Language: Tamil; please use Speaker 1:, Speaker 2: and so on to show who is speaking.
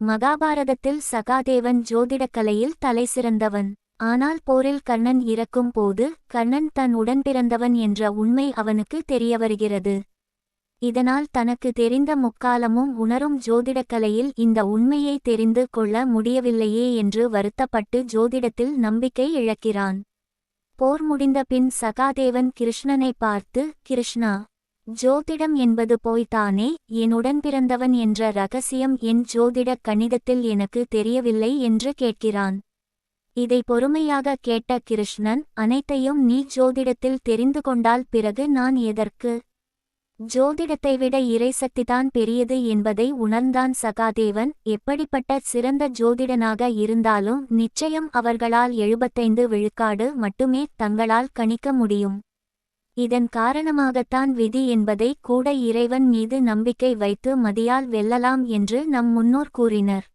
Speaker 1: மகாபாரதத்தில் சகாதேவன் ஜோதிடக்கலையில் தலைசிறந்தவன். ஆனால் போரில் கர்ணன் இறக்கும் போது கர்ணன் தன் உடன்பிறந்தவன் என்ற உண்மை அவனுக்கு தெரியவருகிறது. இதனால் தனக்கு தெரிந்த முக்காலமும் உணரும் ஜோதிடக்கலையில் இந்த உண்மையை தெரிந்து கொள்ள முடியவில்லையே என்று வருத்தப்பட்டு ஜோதிடத்தில் நம்பிக்கை இழக்கிறான். போர் முடிந்த பின் சகாதேவன் கிருஷ்ணனை பார்த்து, கிருஷ்ணா, ஜோதிடம் என்பது போய்த்தானே, என் உடன்பிறந்தவன் என்ற இரகசியம் என் ஜோதிட கணிதத்தில் எனக்கு தெரியவில்லை என்று கேட்கிறான். இதை பொறுமையாக கேட்ட கிருஷ்ணன், அனைத்தையும் நீ ஜோதிடத்தில் தெரிந்து கொண்டால் பிறகு நான் எதற்கு? ஜோதிடத்தை விட இறைசக்திதான் பெரியது என்பதை உணர்ந்தான் சகாதேவன். எப்படிப்பட்ட சிறந்த ஜோதிடனாக இருந்தாலும் நிச்சயம் அவர்களால் 75 விழுக்காடு மட்டுமே தங்களால் கணிக்க முடியும். இதன் காரணமாகத்தான் விதி என்பதை கூட இறைவன் மீது நம்பிக்கை வைத்து மதியால் வெல்லலாம் என்று நம் முன்னோர் கூறினர்.